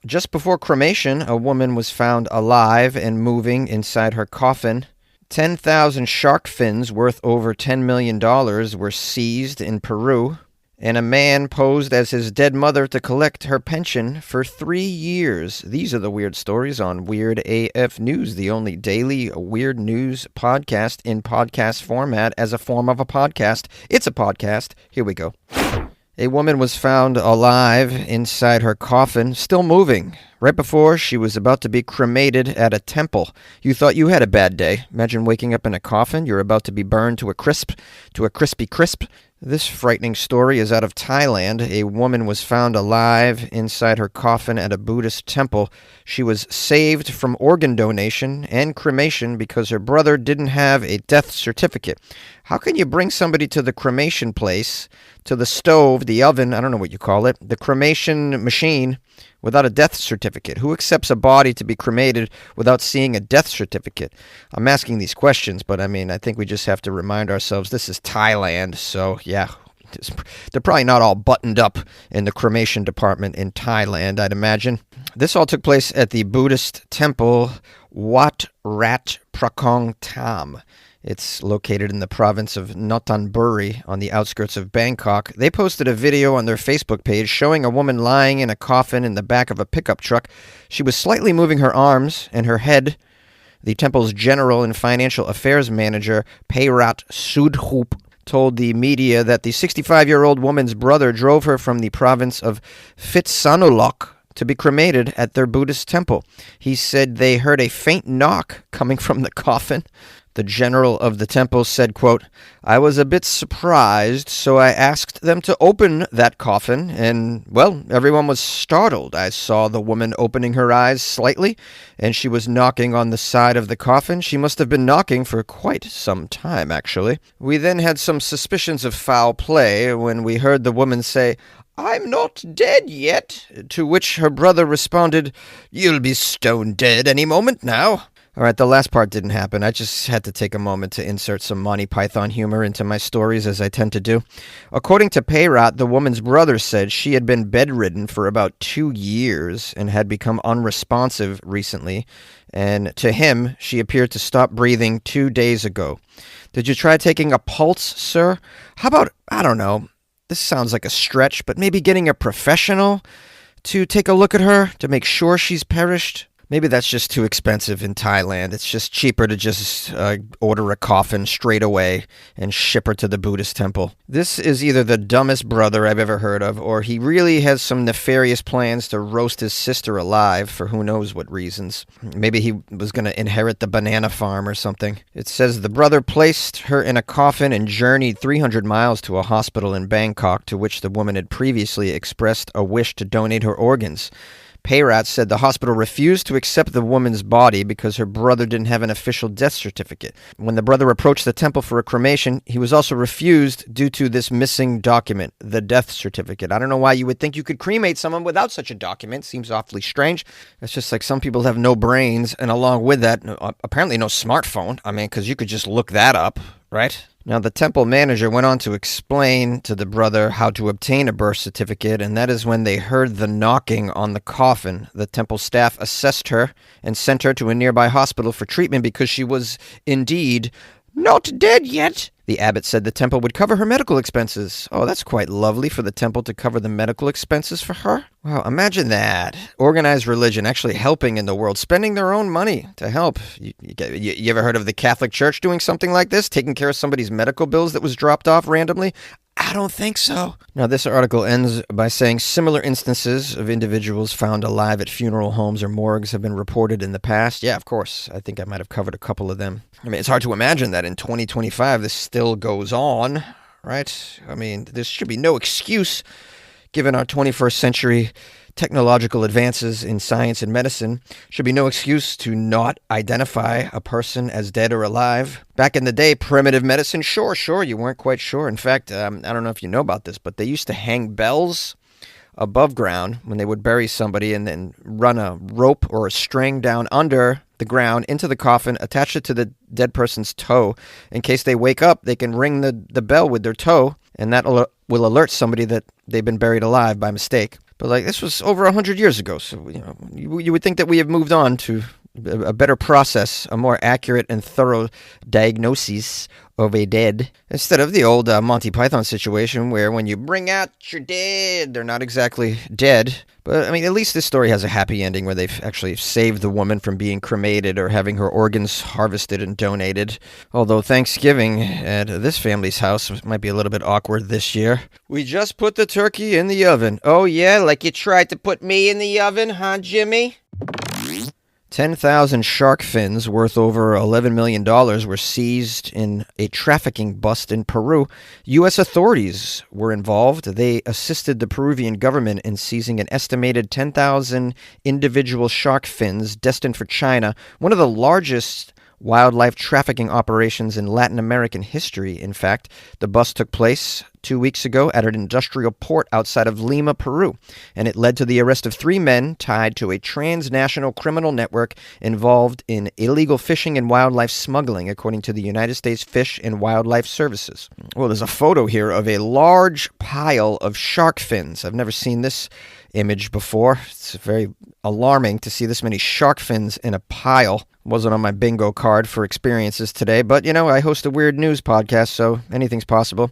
Just before cremation, a woman was found alive and moving inside her coffin. 10,000 shark fins worth over $10 million were seized in Peru. And a man posed as his dead mother to collect her pension for 3 years. These are the weird stories on Weird AF News, the only daily weird news podcast in podcast format as a form of a podcast. It's a podcast. Here we go. A woman was found alive inside her coffin, still moving, right before she was about to be cremated at a temple. You thought you had a bad day. Imagine waking up in a coffin. You're about to be burned to a crispy crisp. This frightening story is out of Thailand. A woman was found alive inside her coffin at a Buddhist temple. She was saved from organ donation and cremation because her brother didn't have a death certificate. How can you bring somebody to the cremation place, to the stove, the oven, I don't know what you call it, the cremation machine, without a death certificate? Who accepts a body to be cremated without seeing a death certificate? I'm asking these questions, but I think we just have to remind ourselves this is Thailand, so yeah, they're probably not all buttoned up in the cremation department in Thailand, I'd imagine. This all took place at the Buddhist temple Wat Rat Prakong Tham. It's located in the province of Nonthaburi on the outskirts of Bangkok. They posted a video on their Facebook page showing a woman lying in a coffin in the back of a pickup truck. She was slightly moving her arms and her head. The temple's general and financial affairs manager, Payrat Sudhup, told the media that the 65-year-old woman's brother drove her from the province of Phitsanulok to be cremated at their Buddhist temple. He said they heard a faint knock coming from the coffin. The general of the temple said, quote, "I was a bit surprised, so I asked them to open that coffin, and, well, everyone was startled. I saw the woman opening her eyes slightly, and she was knocking on the side of the coffin. She must have been knocking for quite some time, actually. We then had some suspicions of foul play when we heard the woman say, 'I'm not dead yet,' to which her brother responded, 'You'll be stone dead any moment now.'" All right, the last part didn't happen. I just had to take a moment to insert some Monty Python humor into my stories, as I tend to do. According to Payrat, the woman's brother said she had been bedridden for about 2 years and had become unresponsive recently. And to him, she appeared to stop breathing 2 days ago. "Did you try taking a pulse, sir? How about, I don't know, this sounds like a stretch, but maybe getting a professional to take a look at her to make sure she's perished?" Maybe that's just too expensive in Thailand. It's just cheaper to just order a coffin straight away and ship her to the Buddhist temple. This is either the dumbest brother I've ever heard of, or he really has some nefarious plans to roast his sister alive for who knows what reasons. Maybe he was going to inherit the banana farm or something. It says the brother placed her in a coffin and journeyed 300 miles to a hospital in Bangkok, to which the woman had previously expressed a wish to donate her organs. Payrat said the hospital refused to accept the woman's body because her brother didn't have an official death certificate. When the brother approached the temple for a cremation, he was also refused due to this missing document, the death certificate. I don't know why you would think you could cremate someone without such a document. Seems awfully strange. It's just like some people have no brains, and along with that, apparently no smartphone. Because you could just look that up, right? Now, the temple manager went on to explain to the brother how to obtain a birth certificate, and that is when they heard the knocking on the coffin. The temple staff assessed her and sent her to a nearby hospital for treatment because she was indeed not dead yet. The abbot said the temple would cover her medical expenses. Oh, that's quite lovely for the temple to cover the medical expenses for her. Wow, imagine that. Organized religion actually helping in the world, spending their own money to help. You ever heard of the Catholic Church doing something like this? Taking care of somebody's medical bills that was dropped off randomly? I don't think so. Now, this article ends by saying similar instances of individuals found alive at funeral homes or morgues have been reported in the past. Yeah, of course. I think I might have covered a couple of them. It's hard to imagine that in 2025 this still goes on, right? There should be no excuse, given our 21st century technological advances in science and medicine, should be no excuse to not identify a person as dead or alive. Back in the day, primitive medicine, sure, you weren't quite sure. In fact, I don't know if you know about this, but they used to hang bells above ground when they would bury somebody and then run a rope or a string down under the ground into the coffin, attach it to the dead person's toe. In case they wake up, they can ring the bell with their toe, and that will alert somebody that they've been buried alive by mistake. But like this was over 100 years ago, so you would think that we have moved on to a better process, a more accurate and thorough diagnosis of a dead, instead of the old Monty Python situation where when you bring out your dead, they're not exactly dead. But, I mean, at least this story has a happy ending where they've actually saved the woman from being cremated or having her organs harvested and donated. Although Thanksgiving at this family's house might be a little bit awkward this year. We just put the turkey in the oven. Oh, yeah? Like you tried to put me in the oven, huh, Jimmy? 10,000 shark fins worth over $11 million were seized in a trafficking bust in Peru. U.S. authorities were involved. They assisted the Peruvian government in seizing an estimated 10,000 individual shark fins destined for China, one of the largest wildlife trafficking operations in Latin American history. In fact, the bust took place 2 weeks ago at an industrial port outside of Lima, Peru, and it led to the arrest of 3 men tied to a transnational criminal network involved in illegal fishing and wildlife smuggling, according to the United States Fish and Wildlife Services. Well, there's a photo here of a large pile of shark fins. I've never seen this image before. It's very alarming to see this many shark fins in a pile. Wasn't on my bingo card for experiences today, but, I host a weird news podcast, so anything's possible.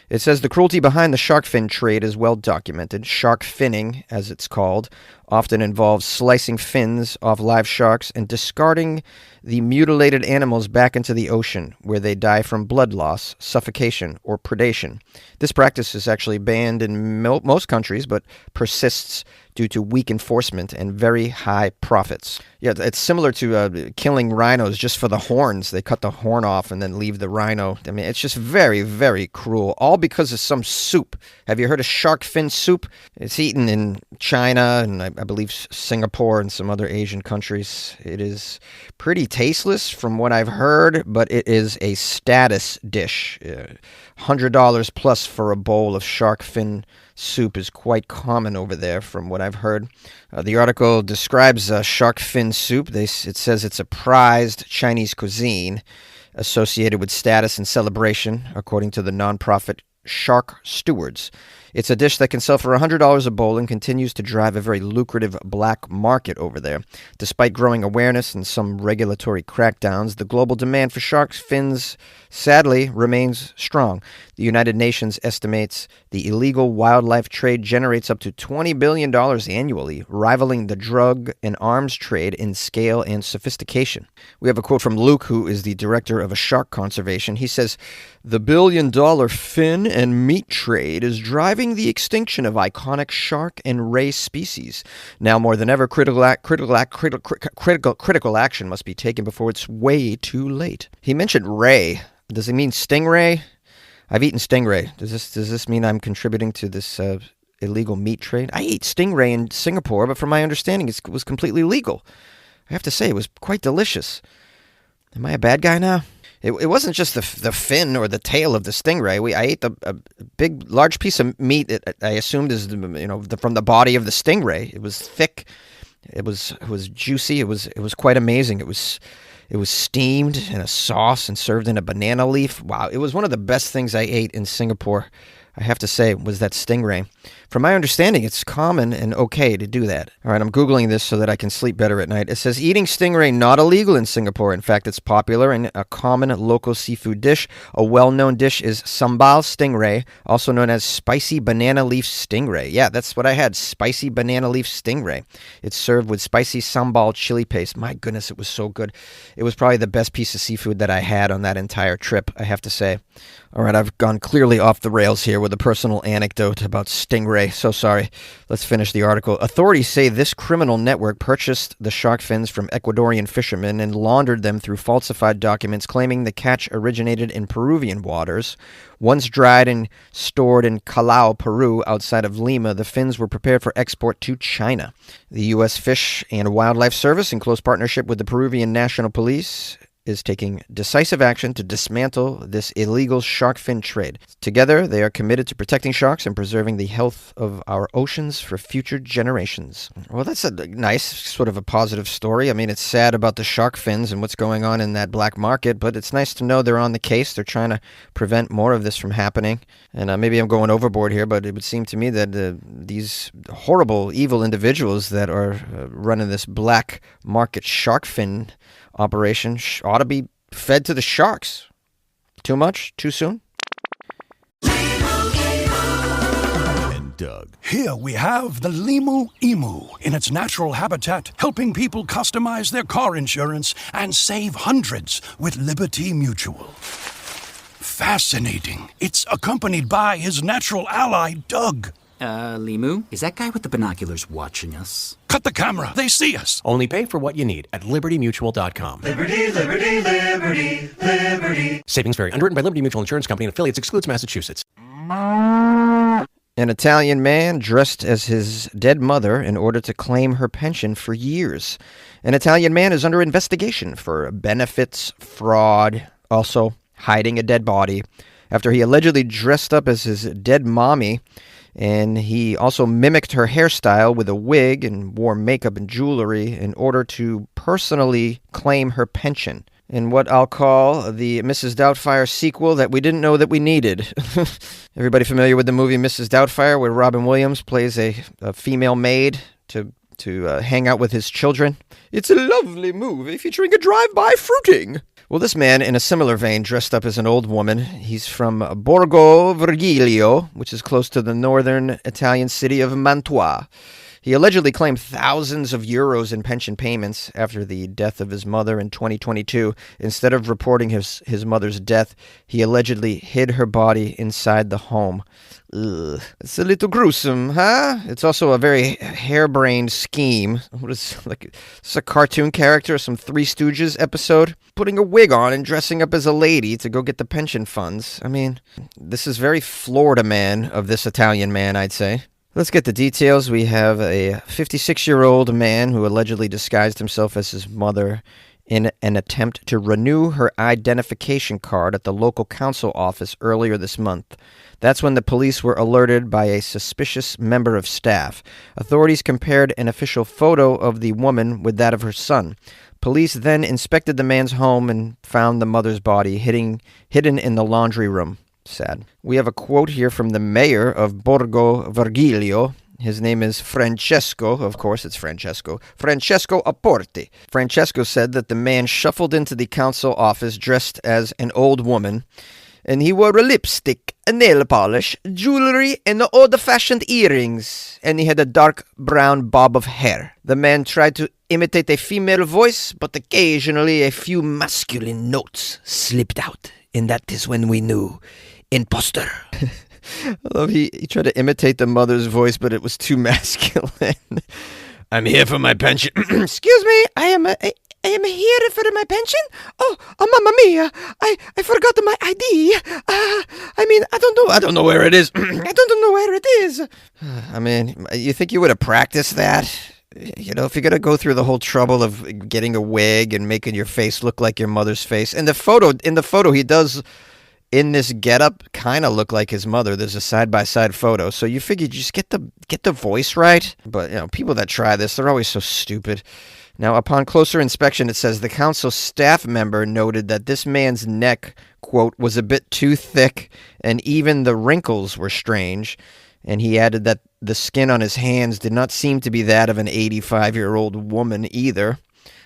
It says the cruelty behind the shark fin trade is well documented. Shark finning, as it's called, often involves slicing fins off live sharks and discarding the mutilated animals back into the ocean, where they die from blood loss, suffocation, or predation. This practice is actually banned in most countries, but persists due to weak enforcement and very high profits. Yeah, it's similar to killing rhinos just for the horns. They cut the horn off and then leave the rhino. I mean, it's just very, very cruel, all because of some soup. Have you heard of shark fin soup? It's eaten in China and I believe Singapore and some other Asian countries. It is pretty tasteless from what I've heard, but it is a status dish. $100 plus for a bowl of shark fin soup is quite common over there from what I've heard. The article describes shark fin soup. It says it's a prized Chinese cuisine associated with status and celebration, according to the nonprofit Shark Stewards. It's a dish that can sell for $100 a bowl and continues to drive a very lucrative black market over there. Despite growing awareness and some regulatory crackdowns, the global demand for shark fins sadly remains strong. The United Nations estimates the illegal wildlife trade generates up to $20 billion annually, rivaling the drug and arms trade in scale and sophistication. We have a quote from Luke, who is the director of a shark conservation. He says, "The billion-dollar fin and meat trade is driving the extinction of iconic shark and ray species. Now more than ever, critical action must be taken before it's way too late." He mentioned ray. Does he mean stingray? I've eaten stingray. Does this mean I'm contributing to this illegal meat trade? I ate stingray in Singapore, but from my understanding, it was completely legal. I have to say, it was quite delicious. Am I a bad guy now? It wasn't just the fin or the tail of the stingray. I ate a big, large piece of meat that I assumed is from the body of the stingray. It was thick. It was juicy. It was quite amazing. It was steamed in a sauce and served in a banana leaf. Wow, it was one of the best things I ate in Singapore, I have to say, was that stingray. From my understanding, it's common and okay to do that. All right, I'm Googling this so that I can sleep better at night. It says eating stingray not illegal in Singapore. In fact, it's popular and a common local seafood dish. A well-known dish is sambal stingray, also known as spicy banana leaf stingray. Yeah, that's what I had, spicy banana leaf stingray. It's served with spicy sambal chili paste. My goodness, it was so good. It was probably the best piece of seafood that I had on that entire trip, I have to say. All right, I've gone clearly off the rails here with a personal anecdote about stingray. So sorry. Let's finish the article. Authorities say this criminal network purchased the shark fins from Ecuadorian fishermen and laundered them through falsified documents claiming the catch originated in Peruvian waters. Once dried and stored in Callao, Peru, outside of Lima, the fins were prepared for export to China. The U.S. Fish and Wildlife Service, in close partnership with the Peruvian National Police, is taking decisive action to dismantle this illegal shark fin trade. Together, they are committed to protecting sharks and preserving the health of our oceans for future generations. Well, that's a nice, sort of a positive story. I mean, it's sad about the shark fins and what's going on in that black market, but it's nice to know they're on the case. They're trying to prevent more of this from happening. And maybe I'm going overboard here, but it would seem to me that these horrible, evil individuals that are running this black market shark fin operation ought to be fed to the sharks. Too much? Too soon? And Doug. Here we have the Limu Emu in its natural habitat, helping people customize their car insurance and save hundreds with Liberty Mutual. Fascinating. It's accompanied by his natural ally, Doug. Limu, is that guy with the binoculars watching us? Cut the camera. They see us. Only pay for what you need at libertymutual.com. Liberty, liberty, liberty, liberty. Savings vary. Underwritten by Liberty Mutual Insurance Company and affiliates. Excludes Massachusetts. An Italian man dressed as his dead mother in order to claim her pension for years. An Italian man is under investigation for benefits fraud, also hiding a dead body, after he allegedly dressed up as his dead mommy. And he also mimicked her hairstyle with a wig and wore makeup and jewelry in order to personally claim her pension in what I'll call the Mrs. Doubtfire sequel that we didn't know that we needed. Everybody familiar with the movie Mrs. Doubtfire, where Robin Williams plays a female maid to hang out with his children? It's a lovely movie featuring a drive-by fruiting. Well, this man, in a similar vein, dressed up as an old woman. He's from Borgo Vergilio, which is close to the northern Italian city of Mantua. He allegedly claimed thousands of euros in pension payments after the death of his mother in 2022. Instead of reporting his mother's death, he allegedly hid her body inside the home. Ugh. It's a little gruesome, huh? It's also a very harebrained scheme. What is, like, it's a cartoon character, some Three Stooges episode? Putting a wig on and dressing up as a lady to go get the pension funds. I mean, this is very Florida man of this Italian man, I'd say. Let's get the details. We have a 56-year-old man who allegedly disguised himself as his mother in an attempt to renew her identification card at the local council office earlier this month. That's when the police were alerted by a suspicious member of staff. Authorities compared an official photo of the woman with that of her son. Police then inspected the man's home and found the mother's body hidden in the laundry room. Sad. We have a quote here from the mayor of Borgo Vergilio. His name is Francesco. Of course, it's Francesco. Francesco Apporti. Francesco said that the man shuffled into the council office dressed as an old woman, and he wore a lipstick, a nail polish, jewelry, and old-fashioned earrings, and he had a dark brown bob of hair. The man tried to imitate a female voice, but occasionally a few masculine notes slipped out, and that is when we knew imposter. I love he tried to imitate the mother's voice, but it was too masculine. I'm here for my pension. Excuse me, I am here for my pension? Oh, mamma mia, I forgot my ID. I don't know where it is. I don't know where it is. I mean, you think you would have practiced that? You know, if you're going to go through the whole trouble of getting a wig and making your face look like your mother's face. In the photo, he does, in this getup, kind of look like his mother. There's a side-by-side photo. So you figured just get the voice right. But, you know, people that try this, they're always so stupid. Now, upon closer inspection, it says the council staff member noted that this man's neck, quote, was a bit too thick, and even the wrinkles were strange. And he added that the skin on his hands did not seem to be that of an 85-year-old woman either.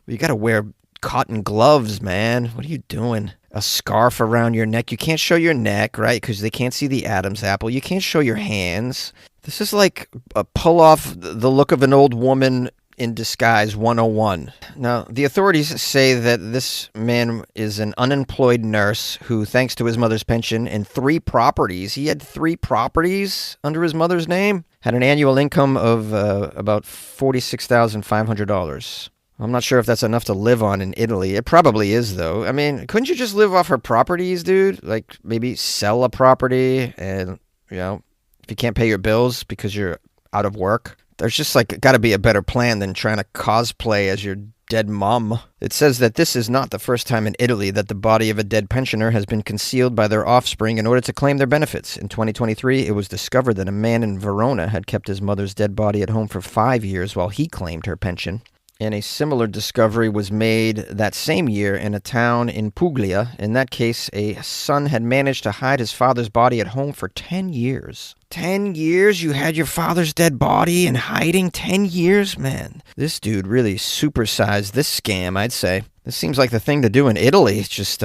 Well, you got to wear cotton gloves, man. What are you doing? A scarf around your neck. You can't show your neck, right? Because they can't see the Adam's apple. You can't show your hands. This is like a pull off the look of an old woman in disguise 101. Now, the authorities say that this man is an unemployed nurse who, thanks to his mother's pension and 3 properties, he had 3 properties under his mother's name, had an annual income of about $46,500. I'm not sure if that's enough to live on in Italy. It probably is, though. I mean, couldn't you just live off her properties, dude? Like, maybe sell a property and, you know, if you can't pay your bills because you're out of work. There's just, like, got to be a better plan than trying to cosplay as your dead mom. It says that this is not the first time in Italy that the body of a dead pensioner has been concealed by their offspring in order to claim their benefits. In 2023, it was discovered that a man in Verona had kept his mother's dead body at home for 5 years while he claimed her pension. And a similar discovery was made that same year in a town in Puglia. In that case, a son had managed to hide his father's body at home for 10 years. 10 years? You had your father's dead body in hiding? 10 years? Man, this dude really supersized this scam, I'd say. This seems like the thing to do in Italy. Just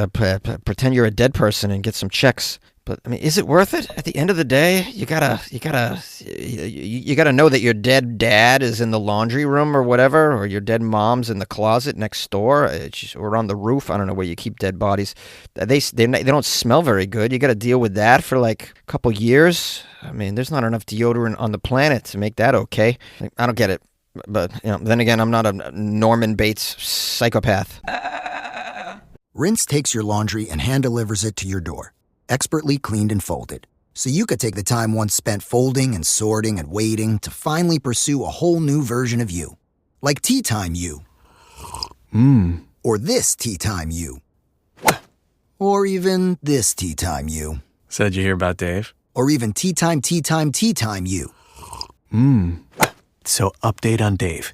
pretend you're a dead person and get some checks. But I mean, is it worth it? At the end of the day, you gotta know that your dead dad is in the laundry room or whatever, or your dead mom's in the closet next door, or on the roof. I don't know where you keep dead bodies. They don't smell very good. You got to deal with that for like a couple years. I mean, there's not enough deodorant on the planet to make that okay. Like, I don't get it. But then again, I'm not a Norman Bates psychopath. Rinse takes your laundry and hand delivers it to your door, expertly cleaned and folded, so you could take the time once spent folding and sorting and waiting to finally pursue a whole new version of you. Like Tea Time You. Or this Tea Time You. Or even this Tea Time You. So did you hear about Dave? Or even Tea Time You. So update on Dave.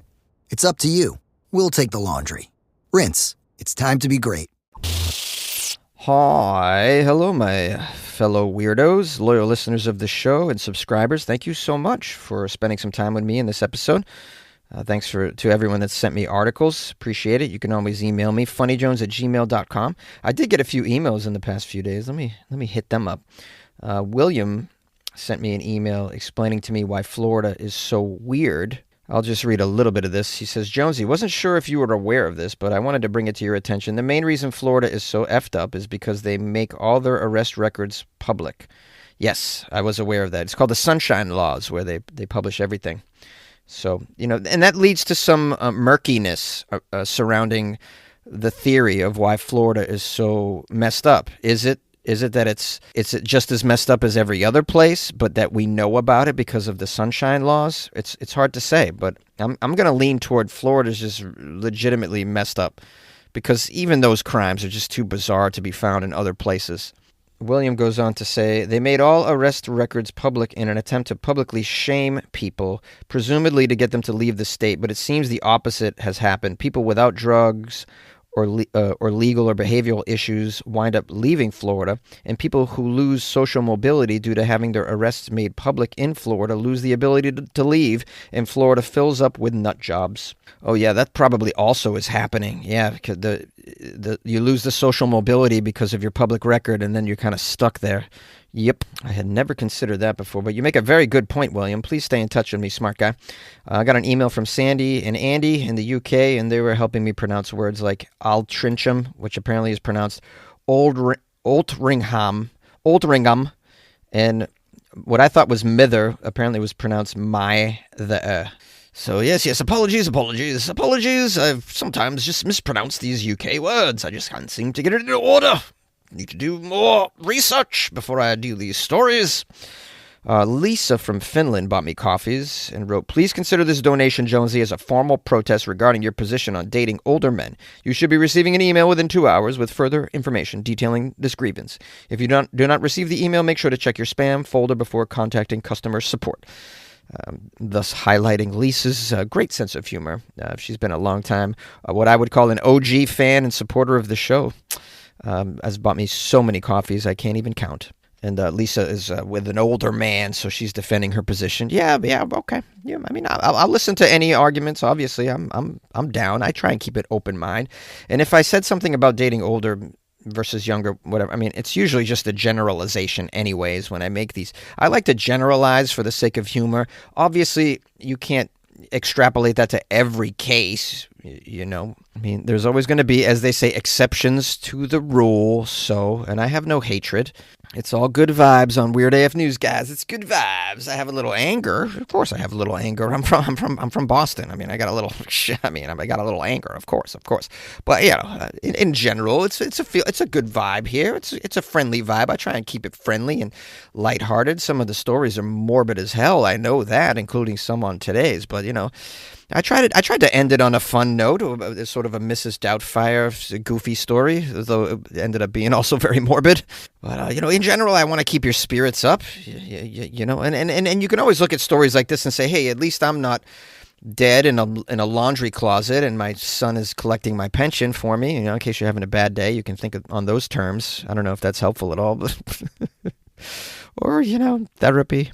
It's up to you. We'll take the laundry. Rinse. It's time to be great. Hi, hello, my fellow weirdos, loyal listeners of the show and subscribers. Thank you so much for spending some time with me in this episode. Thanks to everyone that sent me articles. Appreciate it. You can always email me, funnyjones@gmail.com. I did get a few emails in the past few days. Let me hit them up. William sent me an email explaining to me why Florida is so weird. I'll just read a little bit of this. He says, Jonesy, wasn't sure if you were aware of this, but I wanted to bring it to your attention. The main reason Florida is so effed up is because they make all their arrest records public. Yes, I was aware of that. It's called the Sunshine Laws, where they publish everything. So, and that leads to some murkiness surrounding the theory of why Florida is so messed up. Is it that it's just as messed up as every other place, but that we know about it because of the Sunshine Laws? It's hard to say, but I'm going to lean toward Florida's just legitimately messed up, because even those crimes are just too bizarre to be found in other places. William goes on to say, they made all arrest records public in an attempt to publicly shame people, presumably to get them to leave the state, but it seems the opposite has happened. People without drugs or legal or behavioral issues wind up leaving Florida, and people who lose social mobility due to having their arrests made public in Florida lose the ability to leave, and Florida fills up with nut jobs. Oh yeah, that probably also is happening. Yeah, because you lose the social mobility because of your public record, and then you're kind of stuck there. Yep, I had never considered that before, but you make a very good point, William. Please stay in touch with me, smart guy. I got an email from Sandy and Andy in the UK, and they were helping me pronounce words like Altrincham, which apparently is pronounced Altringham, and what I thought was mither apparently was pronounced my-the. So yes, apologies. I've sometimes just mispronounced these UK words. I just can't seem to get it into order. Need to do more research before I do these stories. Lisa from Finland bought me coffees and wrote, please consider this donation, Jonesy, as a formal protest regarding your position on dating older men. You should be receiving an email within 2 hours with further information detailing this grievance. If you do not receive the email, make sure to check your spam folder before contacting customer support. Thus highlighting Lisa's great sense of humor. She's been a long time, what I would call an OG fan and supporter of the show. Has bought me so many coffees I can't even count. And Lisa is with an older man, so she's defending her position. Yeah, okay. Yeah, I mean, I'll listen to any arguments. Obviously, I'm down. I try and keep an open mind. And if I said something about dating older versus younger, whatever, I mean, it's usually just a generalization anyways when I make these. I like to generalize for the sake of humor. Obviously, you can't extrapolate that to every case, I mean, there's always going to be, as they say, exceptions to the rule. So, and I have no hatred. It's all good vibes on Weird AF News, guys. It's good vibes. I have a little anger. Of course I have a little anger. I'm from Boston. I mean, I got a little anger, of course. But, in general, it's a good vibe here. It's a friendly vibe. I try and keep it friendly and lighthearted. Some of the stories are morbid as hell. I know that, including some on today's, but, I tried to end it on a fun note, sort of a Mrs. Doubtfire goofy story, though it ended up being also very morbid. But in general, I want to keep your spirits up. And you can always look at stories like this and say, hey, at least I'm not dead in a laundry closet, and my son is collecting my pension for me. In case you're having a bad day, you can think on those terms. I don't know if that's helpful at all, but or therapy.